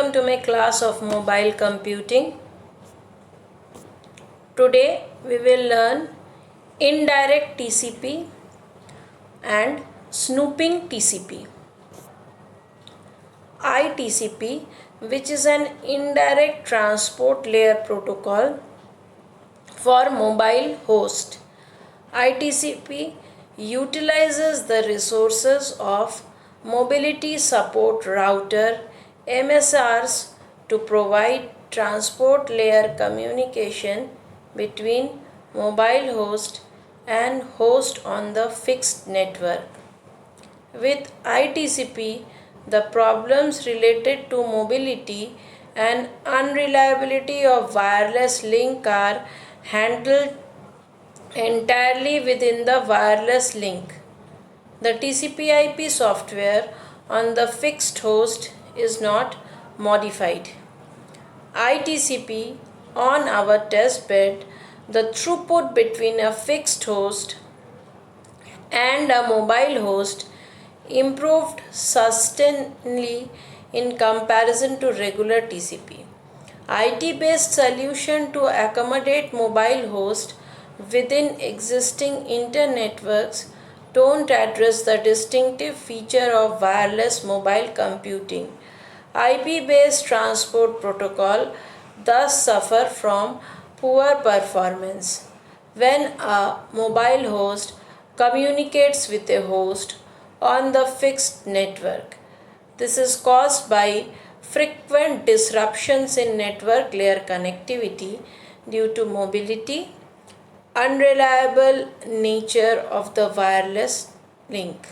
welcome to my class of mobile computing. Today we will learn indirect TCP and snooping TCP. ITCP, which is an indirect transport layer protocol for mobile host. ITCP utilizes the resources of mobility support router MSRs to provide transport layer communication between mobile host and host on the fixed network. With ITCP, the problems related to mobility and unreliability of wireless link are handled entirely within the wireless link. The TCP/IP software on the fixed host is not modified. ITCP on our test bed, the throughput between a fixed host and a mobile host improved substantially in comparison to regular TCP. IT-based solution to accommodate mobile host within existing internetworks don't address the distinctive feature of wireless mobile computing. IP-based transport protocol thus suffer from poor performance. When a mobile host communicates with a host on the fixed network, this is caused by frequent disruptions in network layer connectivity due to mobility, unreliable nature of the wireless link.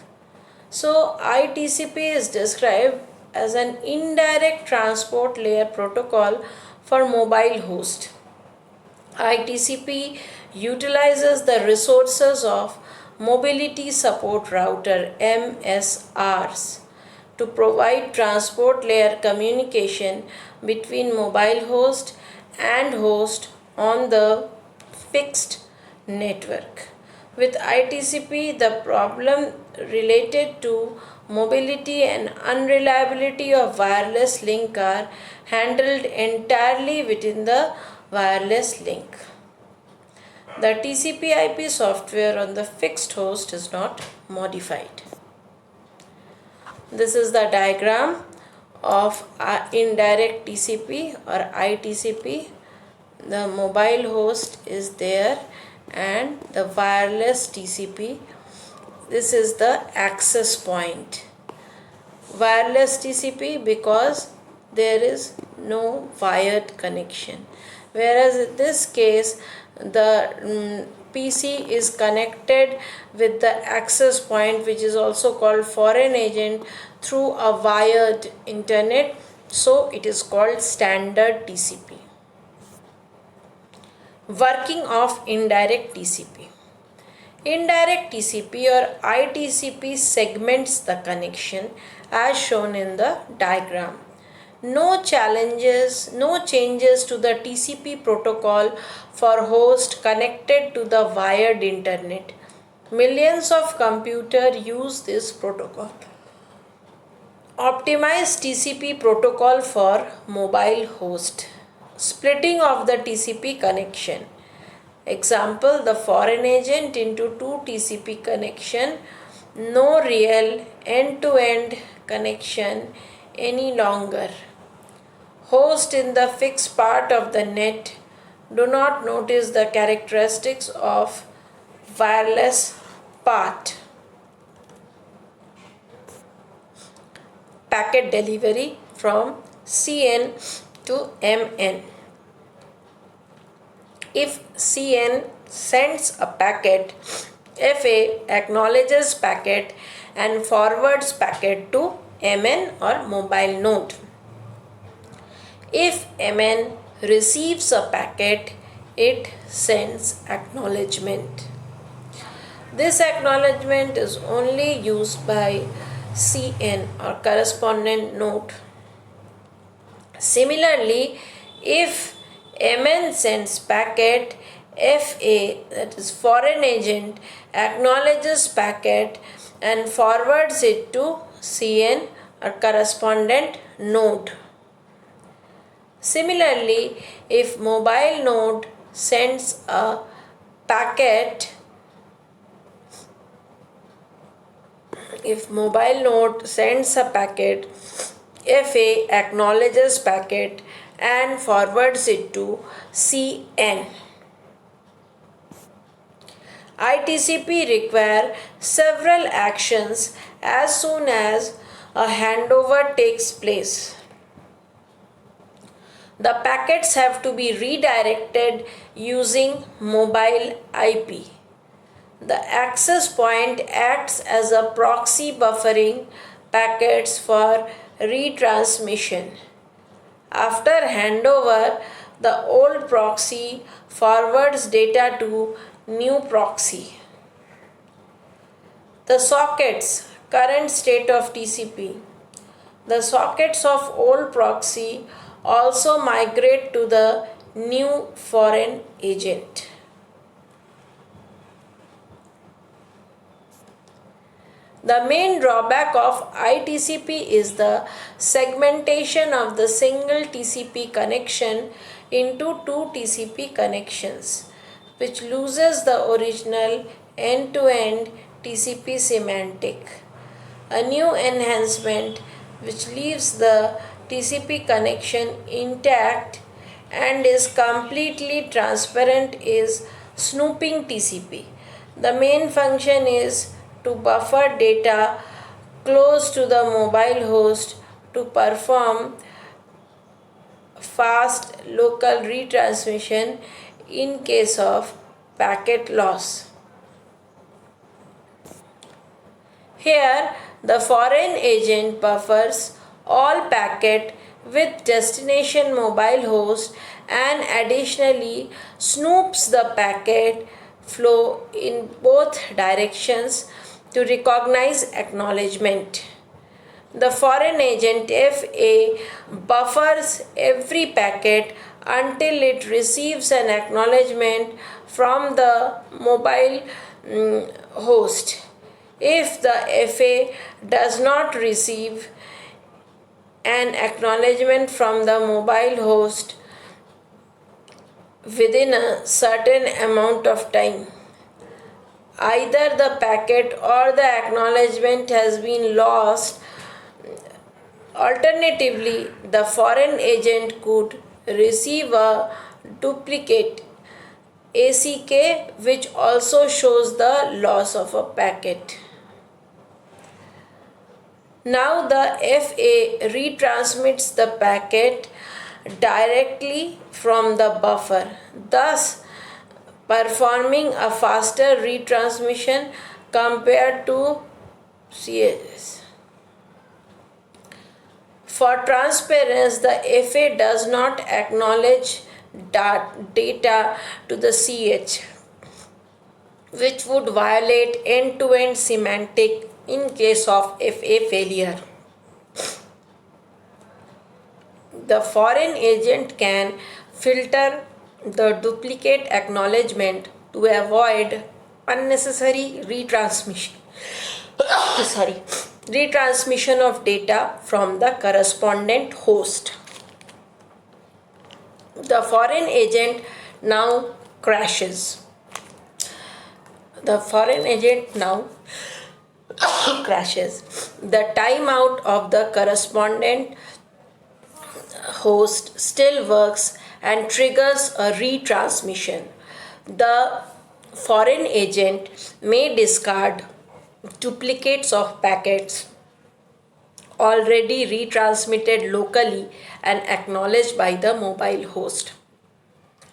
So ITCP is described as an indirect transport layer protocol for mobile host. ITCP utilizes the resources of mobility support router MSRs to provide transport layer communication between mobile host and host on the fixed network. With ITCP, the problem related to mobility and unreliability of wireless link are handled entirely within the wireless link. The TCP/IP software on the fixed host is not modified. This is the diagram of indirect TCP or ITCP. The mobile host is there and the wireless TCP. This is the access point. Wireless TCP because there is no wired connection, whereas in this case the PC is connected with the access point, which is also called foreign agent, through a wired internet, so it is called standard TCP. Working of indirect TCP. Indirect TCP or ITCP segments the connection as shown in the diagram. No changes to the TCP protocol for host connected to the wired internet. Millions of computers use this protocol. Optimized TCP protocol for mobile host. Splitting of the TCP connection. Example, the foreign agent into two TCP connection. No real end-to-end connection any longer. Host in the fixed part of the net do not notice the characteristics of wireless part. Packet delivery from CN to MN. If CN sends a packet, FA acknowledges packet and forwards packet to MN or mobile node. If MN receives a packet, it sends acknowledgement. This acknowledgement is only used by CN or correspondent node. Similarly, if MN sends packet, FA, that is foreign agent, acknowledges packet and forwards it to CN or correspondent node. Similarly, if mobile node sends a packet, if mobile node sends a packet, FA acknowledges packet and forwards it to CN. ITCP require several actions as soon as a handover takes place. The packets have to be redirected using mobile IP. The access point acts as a proxy buffering packets for retransmission. After handover, the old proxy forwards data to new proxy. The sockets, current state of TCP. The sockets of old proxy also migrate to the new foreign agent. The main drawback of ITCP is the segmentation of the single TCP connection into two TCP connections, which loses the original end-to-end TCP semantic. A new enhancement which leaves the TCP connection intact and is completely transparent is snooping TCP. The main function is to buffer data close to the mobile host to perform fast local retransmission in case of packet loss. Here, the foreign agent buffers all packet with destination mobile host and additionally snoops the packet flow in both directions to recognize acknowledgement. The foreign agent FA buffers every packet until it receives an acknowledgement from the mobile host. If the FA does not receive an acknowledgement from the mobile host within a certain amount of time, either the packet or the acknowledgement has been lost. Alternatively, the foreign agent could receive a duplicate ACK which also shows the loss of a packet. Now the FA retransmits the packet directly from the buffer, thus performing a faster retransmission compared to CS. For transparency, the FA does not acknowledge data to the CH, which would violate end-to-end semantic in case of FA failure. The foreign agent can filter the duplicate acknowledgement to avoid unnecessary retransmission. Retransmission of data from the correspondent host. The foreign agent now crashes. The foreign agent now crashes. The timeout of the correspondent host still works and triggers a retransmission. The foreign agent may discard duplicates of packets already retransmitted locally and acknowledged by the mobile host.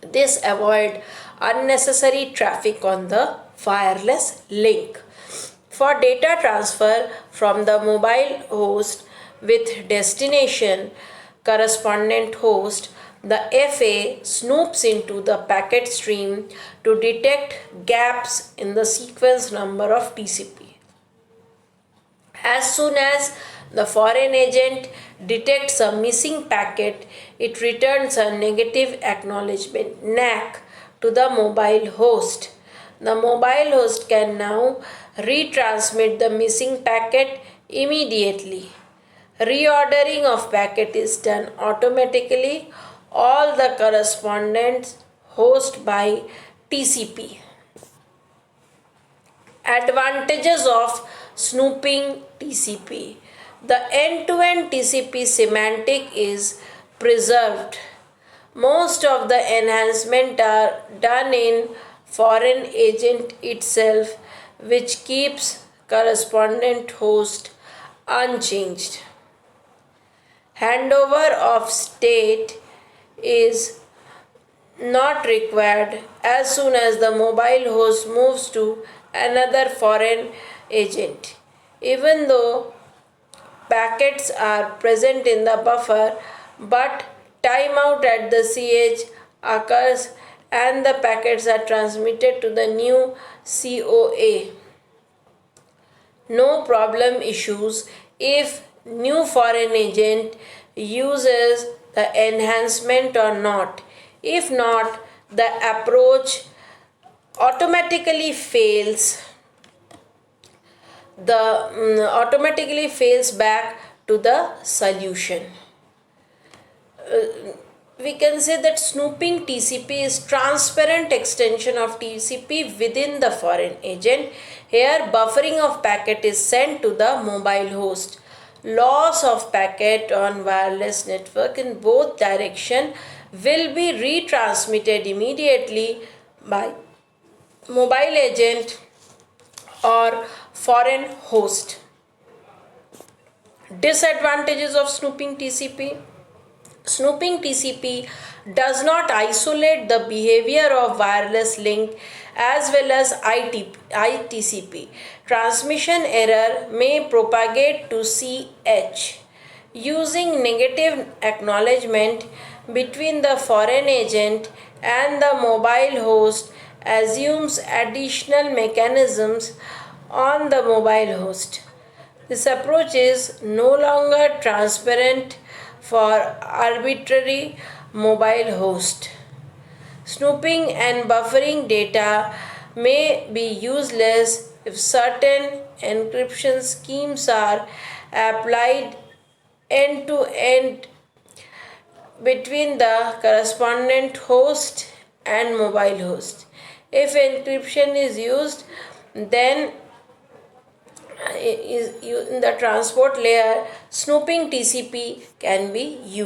This avoids unnecessary traffic on the wireless link. For data transfer from the mobile host with destination correspondent host, the FA snoops into the packet stream to detect gaps in the sequence number of TCP. As soon as the foreign agent detects a missing packet, it returns a negative acknowledgement NAC to the mobile host. The mobile host can now retransmit the missing packet immediately. Reordering of packet is done automatically all the correspondence host by TCP. Advantages of snooping TCP. The end to end TCP semantic is preserved. Most of the enhancements are done in foreign agent itself, which keeps correspondent host unchanged. Handover of state is not required as soon as the mobile host moves to another foreign agent. Even though packets are present in the buffer, but timeout at the CH occurs and the packets are transmitted to the new COA. No problem issues if new foreign agent uses the enhancement or not. If not, the approach automatically fails. Automatically fails back to the solution. We can say that snooping TCP is transparent extension of TCP within the foreign agent. Here buffering of packet is sent to the mobile host. Loss of packet on wireless network in both direction will be retransmitted immediately by mobile agent or foreign host. Disadvantages of snooping TCP. Snooping TCP does not isolate the behavior of wireless link as well as ITCP. Transmission error may propagate to CH. Using negative acknowledgement between the foreign agent and the mobile host assumes additional mechanisms on the mobile host. This approach is no longer transparent for arbitrary mobile host. Snooping and buffering data may be useless if certain encryption schemes are applied end to end between the correspondent host and mobile host. If encryption is used, then in the transport layer, snooping TCP can be used.